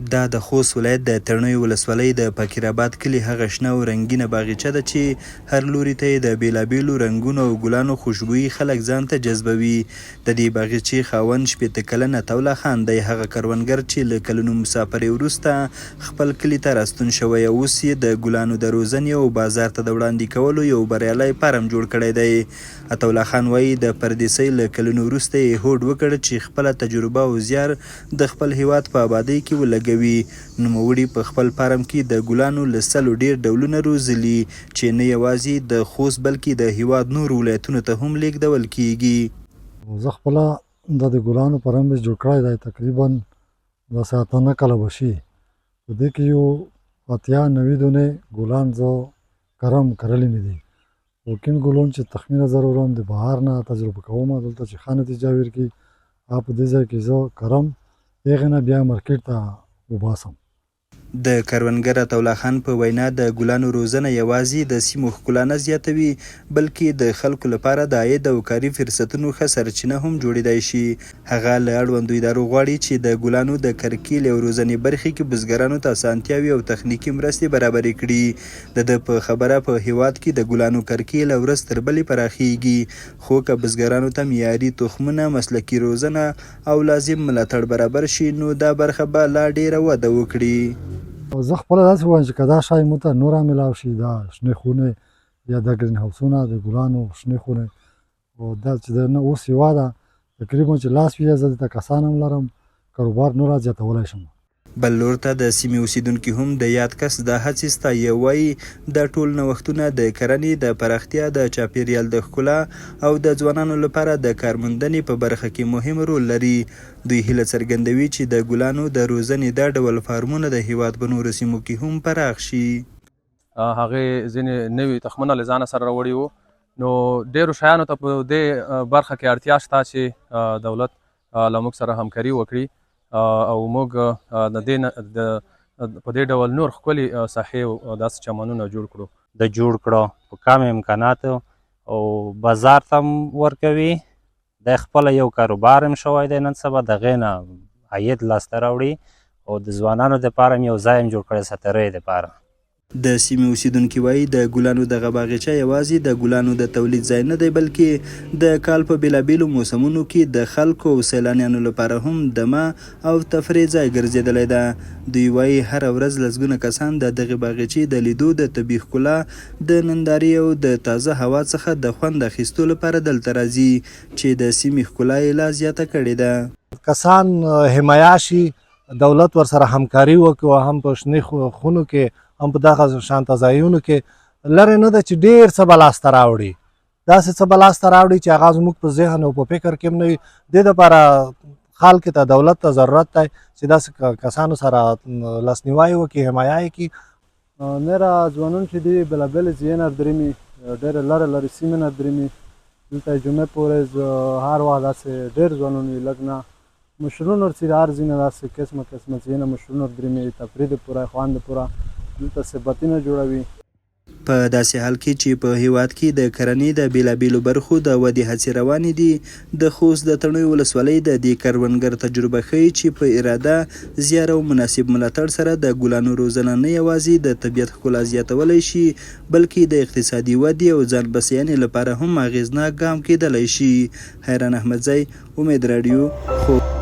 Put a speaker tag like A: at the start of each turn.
A: دا د خوست ولایت د ترنوي ولسوالۍ د فقیرآباد کلي هغه شنه او رنګینه باغچه ده چې هر لوري ته یې د بېلابېلو رنګونو او ګلانو خوشبويي خلک ځان ته جذبوي. د دې باغچې خاوند 80 کلنه توله خان دی، هغه کروندګر چې له کلونو مسافرۍ وروسته خپل کلي ته راستون شوی او اوس یې د ګلانو د روزنې او بازار ته د وړاندې کولو یو بریالی فارم جوړ کړی دی. عطاالله خان وایي د پردیسۍ له کلونو وروسته یې هوډ وکړ چې خپله تجربه او زیار د خپل هیواد په ابادۍ کې ولګوي. نوموړي په خپل فارم کې د ګلانو له 100 ډیر ډولونه روزلي چې نه یوازې د خوست بلکې د هیواد نور ولایتونو ته هم لیږدول کیږي.
B: زه خپله د ګلانو فارم جوړ کړی دی، تقریبا د 7 کاله به شي. په دې کې یو 80-90 دونې ګلان زه کرلي مې دي. ممکن ګلان چې تخمینه زه راوړم د بهر نه تجربه کوم، دلته چې ښه نتیجه ورکړي په دې ځای کې زه کرم، هغې نه بیا مارکیټ ته وباسم.
A: د کروندګر عطاالله خان په وینا د ګلانو روزنه یوازې د سیمو ښکلا نه زیاتوي بلکې د خلکو لپاره د عاید او کاري فرصتونو ښه سرچینه هم جوړیدای شي. هغه له اړوندو ادارو غواړي چې د ګلانو د کرکیل او روزنې برخې کې بزګرانو ته اسانتیاوې او تخنیکي مرستې برابرې کړي. د ده په خبره په هیواد کې د ګلانو کرکیل ورځ تر بلې پراخیږي، خو که بزګرانو ته معیاري تخمونه، مسلکي روزنه او لازم ملاتړ برابر شي نو دا برخه به لا ډیره وده وکړي.
B: زه خپله داسې وایم چې که دا شی موږ ته نور هم میلاو شي، دا شنې خونې یا دا ګرین هاوسونه د ګلانو شنې خونې، او دا چې د اوس هېواد تقریبا چې لاس وي، زه دلته کسان هم لرم، کاروبار نور زیاتولی شم.
A: بل لور ته د سیمې اوسیدونکي هم د یاد کس د هڅې ستایي، وایي دا ټول نوښتونه د کرنې د پراختیا، د چاپیریال د ښکلا او د ځوانانو لپاره د کارموندنې په برخه کې مهم رول لري. دوی هیله څرګندوي چې د ګلانو د روزنې دا ډول فارمونه د هیواد په نورو سیمو کې هم پراخ شي.
C: هغې ځینې نوي تخمونه له ځانه سره راوړي وو، نو ډېرو شیانو ته په دې برخه کې اړتیا شته چې دولت له موږ سره همکاري وکړي او موږ د دې په دې ډول نور ښکلي ساحې او داسې چمنونه جوړ کړو
D: په کم امکاناتو او بازار ته هم ورکوي. د خپله یو کاروبار هم شوی دی، نن سبا د هغې نه عاید لاسته راوړي او د ځوانانو دپاره هم یو ځای هم جوړ کړی ساترۍ دپاره.
A: د سیمې اوسیدونکي وایي د ګلانو دغه باغچه یوازې د ګلانو د تولید ځای نه دی بلکې د کال په بېلابېلو موسمونو کې د خلکو او سیلانیانو لپاره هم دمه او تفریح ځای ګرځېدلی ده. دوی وایي هره ورځ لسګونه کسان د دغې باغچې د لیدو، د طبیعي ښکلا، د نندارې او د تازه هوا څخه د خوند اخیستو لپاره دلته راځي چې د سیمې ښکلا یې لا زیاته کړې ده.
B: کسان حمایه شي، دولت ورسره همکاري وکړي او هم په شنې خونو کې هم په دغه شانته ځایونو کې لرې نه ده چې ډېر څه به لاسته راوړي، داسې څه به لاسته راوړي چې هغه زموږ په ذهن او په فکر کې هم نه وي. دې دپاره خلکو ته، دولت ته ضرورت دی چې داسې کسانو سره لاسنیوی وکړي، حمایه یې کړي. نره ځوانان چې دي بېلابېلې ځایونه نه درېمي، ډېرې لرې سیمې نه درېمي، دلته جمعې پورې هر وخت داسې ډېر ځوانان وي، لږ نه مشرونه ورسره هر ځینې داسې قسمه ځایونه مشرونه درېمي، تفریح دپاره، خوند دپاره دلته صفتونه جوړوي.
A: په داسې حال کې چې په هیواد کې د کرنې د بېلابېلو برخو د ودې هڅې روانې دي، د خوست د ترنوي ولسوالۍ د دې کروندګر تجربه ښیي چې په اراده، زیار او مناسب ملاتړ سره د ګلانو روزنه نه یوازې د طبیعت ښکلا زیاتولی شي بلکې د اقتصادي ودې او ځان بسیاینې لپاره هم اغېزناک ګام کیدلی شي. حیران احمدزی، امید راډیو، خوست.